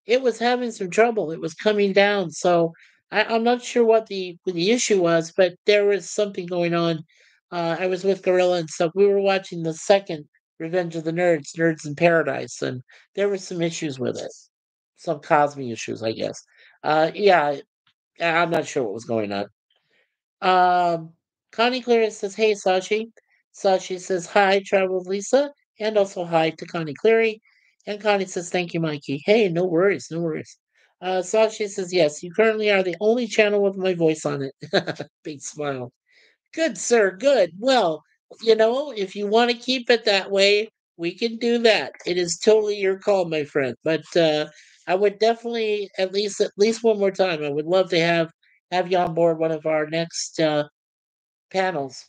Speaker 1: it was having some trouble. It was coming down, so I'm not sure what the issue was, but there was something going on. I was with Gorilla and stuff. We were watching the second Revenge of the Nerds, Nerds in Paradise, and there were some issues with it, some Cosme issues, I guess. Yeah, I'm not sure what was going on. Um, Connie Cleary says, "Hey, Sashi." Sashi says, "Hi, Travel with Lisa," and also hi to Connie Cleary. And Connie says, "Thank you, Mikey." Hey, no worries, no worries. Sashi says, "Yes, you currently are the only channel with my voice on it." Big smile. Good, sir. Good. Well, if you want to keep it that way, we can do that. It is totally your call, my friend. But I would definitely at least one more time. I would love to have you on board one of our next panels.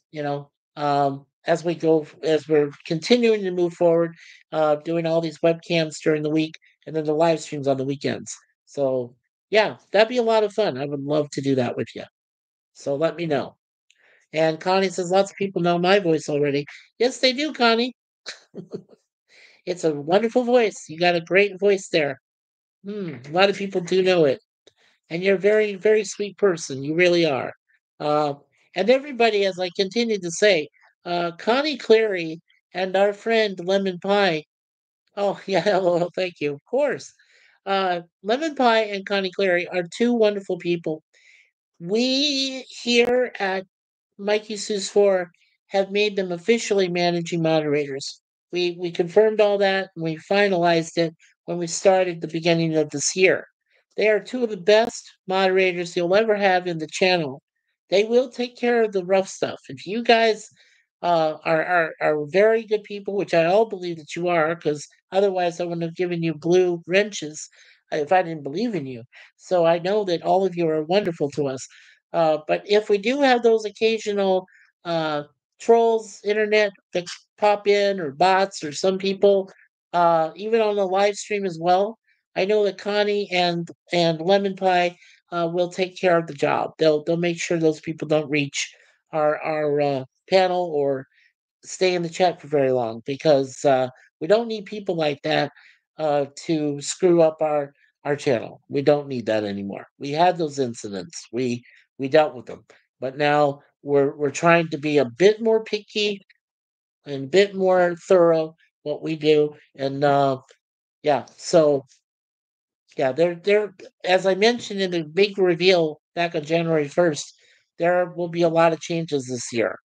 Speaker 1: As we're continuing to move forward, doing all these webcams during the week and then the live streams on the weekends. So yeah, that'd be a lot of fun. I would love to do that with you. So let me know. And Connie says lots of people know my voice already. Yes, they do, Connie. It's a wonderful voice. You got a great voice there. A lot of people do know it. And you're a very, very sweet person. You really are. Uh, and everybody, as I continue to say, Connie Cleary and our friend Lemon Pie. Oh, yeah, well, thank you. Of course. Lemon Pie and Connie Cleary are two wonderful people. We here at MikeySuzeFour have made them officially managing moderators. We confirmed all that and we finalized it when we started the beginning of this year. They are two of the best moderators you'll ever have in the channel. They will take care of the rough stuff. If you guys are very good people, which I all believe that you are, because otherwise I wouldn't have given you blue wrenches if I didn't believe in you. So I know that all of you are wonderful to us. But if we do have those occasional uh, trolls, internet that pop in, or bots, or some people, even on the live stream as well. I know that Connie and Lemon Pie will take care of the job. They'll make sure those people don't reach our panel or stay in the chat for very long, because we don't need people like that to screw up our channel. We don't need that anymore. We had those incidents. We dealt with them, but now we're trying to be a bit more picky and a bit more thorough what we do. And yeah, so yeah, there as I mentioned in the big reveal back on January 1st, there will be a lot of changes this year,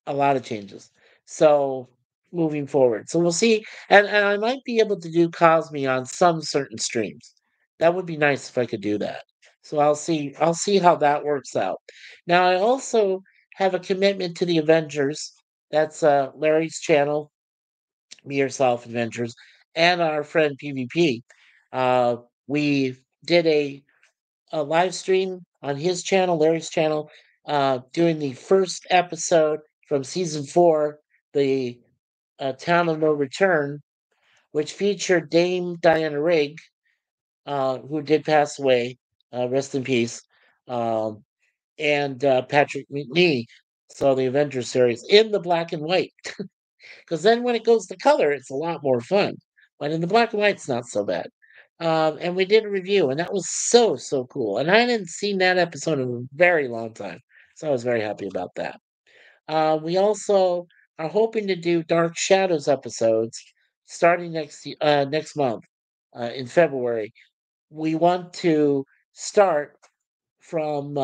Speaker 1: a lot of changes. So moving forward, so we'll see, and I might be able to do Cosme on some certain streams. That would be nice if I could do that. So I'll see how that works out. Now I also have a commitment to the Avengers. That's Larry's channel, Me Yourself Adventures, and our friend PvP. We did a live stream on his channel, Larry's channel, doing the first episode from season 4, the Town of No Return, which featured Dame Diana Rigg, who did pass away, rest in peace, um, and Patrick McNee. So the Avengers series in the black and white, because then when it goes to color, it's a lot more fun. But in the black and white, it's not so bad. And we did a review, and that was so cool. And I hadn't seen that episode in a very long time, so I was very happy about that. We also are hoping to do Dark Shadows episodes starting next month, in February. We want to start from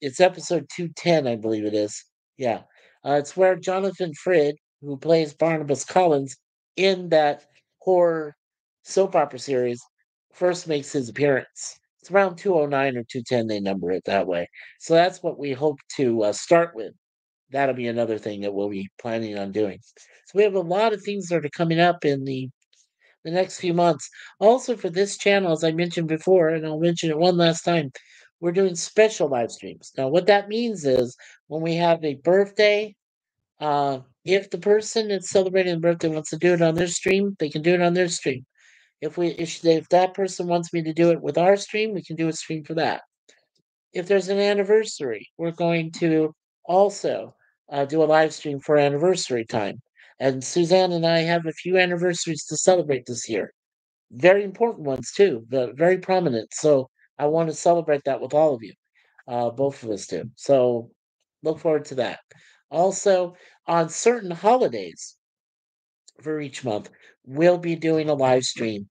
Speaker 1: it's episode 210, I believe it is. Yeah, it's where Jonathan Frid, who plays Barnabas Collins in that horror soap opera series, first makes his appearance. It's around 209 or 210. They number it that way. So that's what we hope to start with. That'll be another thing that we'll be planning on doing. So we have a lot of things that are coming up in the next few months. Also, for this channel, as I mentioned before, and I'll mention it one last time, we're doing special live streams. Now, what that means is when we have a birthday, if the person that's celebrating the birthday wants to do it on their stream, they can do it on their stream. If that person wants me to do it with our stream, we can do a stream for that. If there's an anniversary, we're going to also do a live stream for anniversary time. And Suzanne and I have a few anniversaries to celebrate this year. Very important ones too, very prominent. So I want to celebrate that with all of you. Both of us do. So look forward to that. Also, on certain holidays for each month, we'll be doing a live stream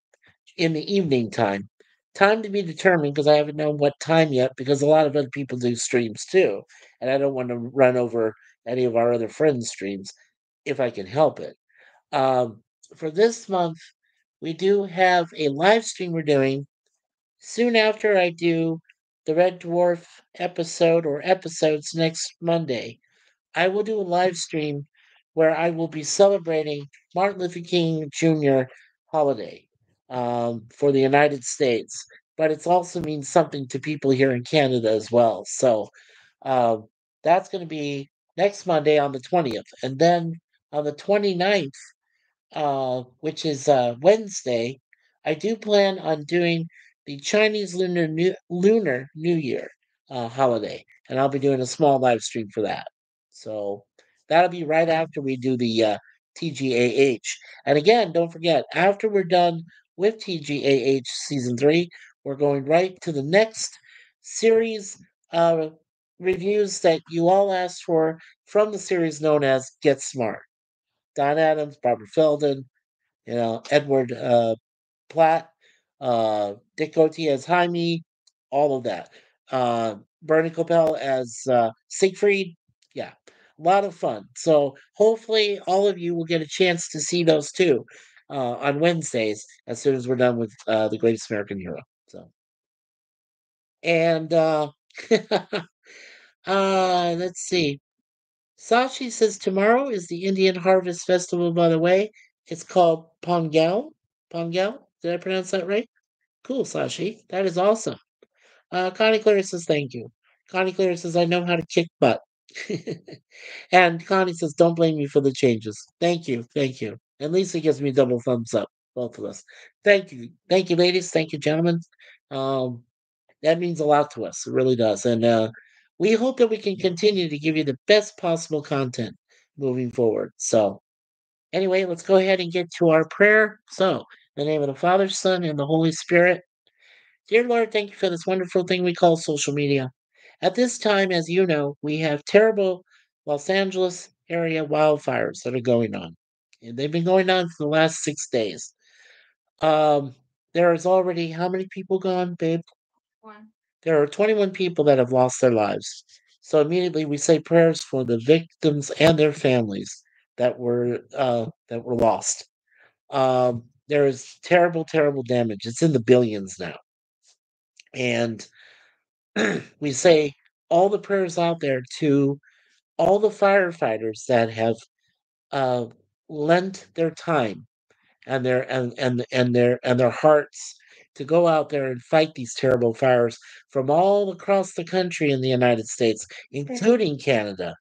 Speaker 1: in the evening time. Time to be determined, because I haven't known what time yet, because a lot of other people do streams too. And I don't want to run over any of our other friends' streams if I can help it. Um, for this month, we do have a live stream we're doing soon after I do the Red Dwarf episode or episodes next Monday. I will do a live stream where I will be celebrating Martin Luther King Jr. holiday for the United States, but it also means something to people here in Canada as well. So um, that's going to be next Monday on the 20th. And then on the 29th, which is Wednesday, I do plan on doing the Chinese Lunar New Year holiday, and I'll be doing a small live stream for that. So that'll be right after we do the TGAH. And again, don't forget, after we're done with TGAH season 3, we're going right to the next series reviews that you all asked for from the series known as Get Smart. Don Adams, Barbara Feldon, Edward Platt, Dick Gautier as Jaime, all of that. Bernie Coppell as Siegfried. Yeah, a lot of fun. So hopefully all of you will get a chance to see those too on Wednesdays as soon as we're done with The Greatest American Hero. So, and let's see. Sashi says tomorrow is the Indian Harvest Festival, by the way. It's called Pongal. Pongal? Did I pronounce that right? Cool, Sashi. That is awesome. Connie Clear says thank you. Connie Clear says I know how to kick butt. And Connie says, "Don't blame me for the changes." Thank you, thank you. At least it gives me double thumbs up, both of us. Thank you, ladies. Thank you, gentlemen. Um, that means a lot to us. It really does. And we hope that we can continue to give you the best possible content moving forward. So, anyway, let's go ahead and get to our prayer. So, in the name of the Father, Son, and the Holy Spirit. Dear Lord, thank you for this wonderful thing we call social media. At this time, as you know, we have terrible Los Angeles area wildfires that are going on. And they've been going on for the last 6 days. Um, there is already how many people gone, babe? There are 21 people that have lost their lives. So immediately we say prayers for the victims and their families that were lost. There is terrible, terrible damage. It's in the billions now, and we say all the prayers out there to all the firefighters that have uh, lent their time and their hearts to go out there and fight these terrible fires from all across the country in the United States, including Canada.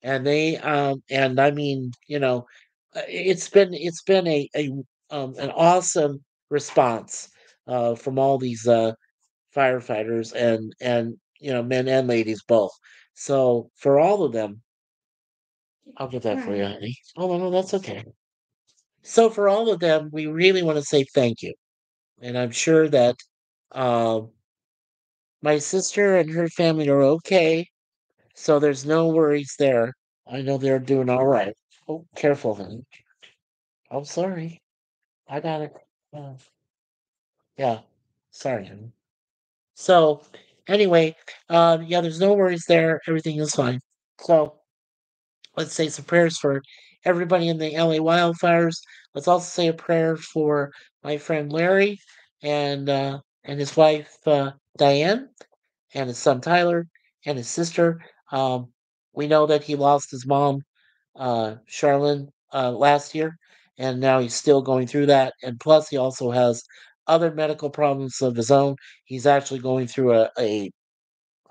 Speaker 1: And and I mean, it's been a an awesome response from all these firefighters and men and ladies both. So for all of them, I'll get that for you, honey. Oh no, no, that's okay. So for all of them, we really want to say thank you. And I'm sure that uh, my sister and her family are okay. So there's no worries there. I know they're doing all right. Oh, careful, honey. I'm sorry. I got it. Uh, yeah. Sorry, honey. So anyway, yeah, there's no worries there. Everything is fine. So let's say some prayers for everybody in the LA wildfires. Let's also say a prayer for my friend Larry and his wife Diane and his son Tyler and his sister. Um, we know that he lost his mom, Charlene, last year, and now he's still going through that. And plus, he also has other medical problems of his own. He's actually going through a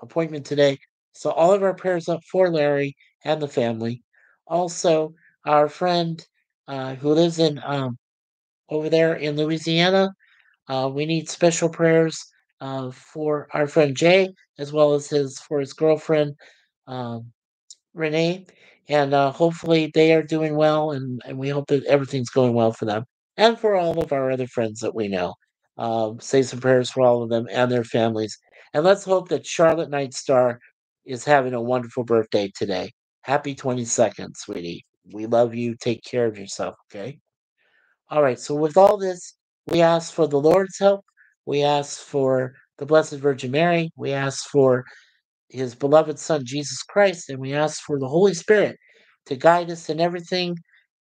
Speaker 1: appointment today. So all of our prayers up for Larry and the family. Also, our friend who lives in over there in Louisiana, we need special prayers for our friend Jay, as well as his girlfriend um, Renee, and hopefully they are doing well, and we hope that everything's going well for them and for all of our other friends that we know. Say some prayers for all of them and their families, and let's hope that Charlotte Nightstar is having a wonderful birthday today. Happy 22nd, sweetie. We love you. Take care of yourself, okay? All right, so with all this, we ask for the Lord's help. We ask for the Blessed Virgin Mary. We ask for his beloved Son, Jesus Christ, and we ask for the Holy Spirit to guide us in everything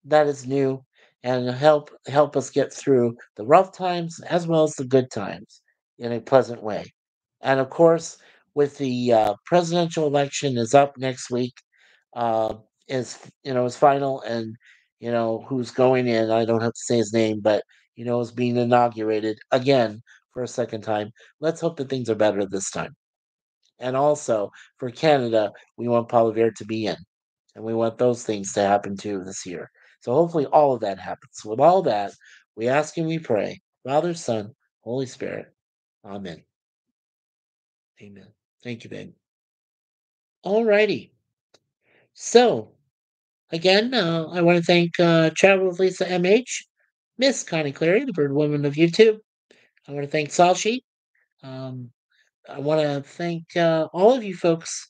Speaker 1: that is new and help us get through the rough times as well as the good times in a pleasant way. And of course, with the presidential election is up next week, uh, is final, and who's going in. I don't have to say his name, but is being inaugurated again for a second time. Let's hope that things are better this time. And also for Canada, we want Paul Revere to be in, and we want those things to happen too this year. So hopefully all of that happens. With all that, we ask and we pray, Father, Son, Holy Spirit. Amen. Amen. Thank you, babe. All righty. So again, I want to thank Travel with Lisa MH, Miss Connie Clary, the Bird Woman of YouTube. I want to thank Salshi. Um, I want to thank all of you folks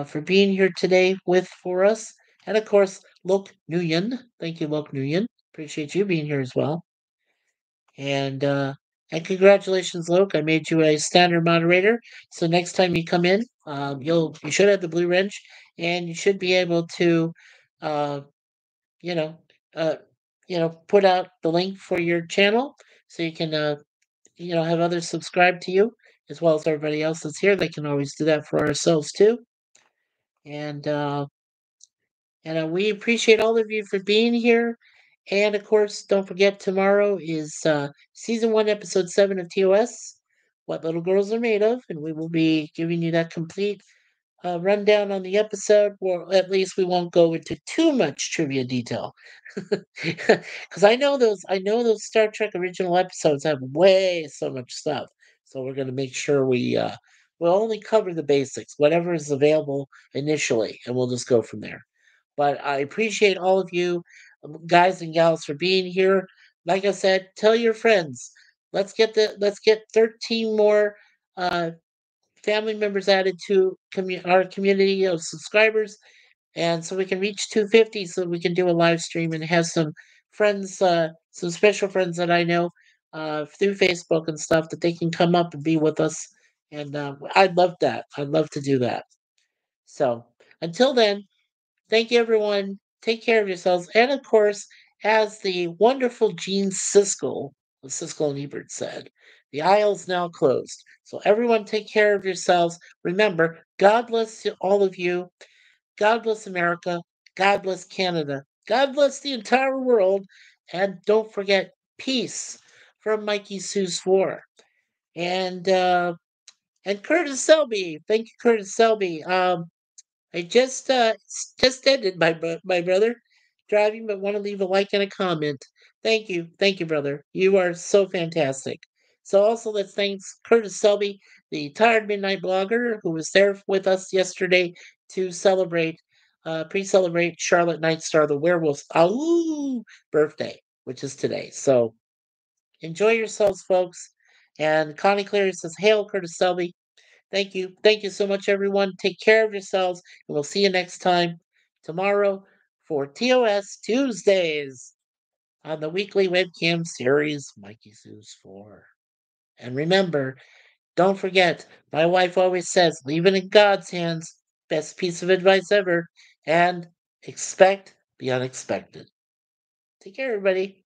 Speaker 1: for being here today for us. And of course, Lok Nguyen. Thank you, Lok Nguyen. Appreciate you being here as well. And congratulations, Lok. I made you a standard moderator. So next time you come in, you should have the blue wrench, and you should be able to, uh, you know, uh, put out the link for your channel so you can, have others subscribe to you as well as everybody else that's here. They can always do that for ourselves too. And we appreciate all of you for being here. And of course, don't forget tomorrow is season 1, episode 7 of TOS, What Little Girls Are Made Of, and we will be giving you that complete rundown on the episode, or at least we won't go into too much trivia detail. Because I know those Star Trek original episodes have way so much stuff. So we're going to make sure we'll only cover the basics, whatever is available initially, and we'll just go from there. But I appreciate all of you, guys and gals, for being here. Like I said, tell your friends. Let's get 13 more uh, family members added to our community of subscribers, and so we can reach 250, so we can do a live stream and have some friends, some special friends that I know through Facebook and stuff, that they can come up and be with us. And I'd love that. I'd love to do that. So until then, thank you, everyone. Take care of yourselves. And of course, as the wonderful Gene Siskel of Siskel and Ebert said, the aisle's now closed. So everyone take care of yourselves. Remember, God bless all of you. God bless America. God bless Canada. God bless the entire world. And don't forget, peace from MikeySuzeFour. And Curtis Selby. Thank you, Curtis Selby. I just ended my brother driving, but want to leave a like and a comment. Thank you, brother. You are so fantastic. So also let's thank Curtis Selby, the Tired Midnight blogger, who was there with us yesterday to pre-celebrate Charlotte Nightstar, the werewolf's birthday, which is today. So enjoy yourselves, folks. And Connie Cleary says, "Hail, Curtis Selby." Thank you. Thank you so much, everyone. Take care of yourselves, and we'll see you next time tomorrow for TOS Tuesdays on the weekly webcam series, Mikey Sue's 4. And remember, don't forget, my wife always says, leave it in God's hands. Best piece of advice ever. And expect the unexpected. Take care, everybody.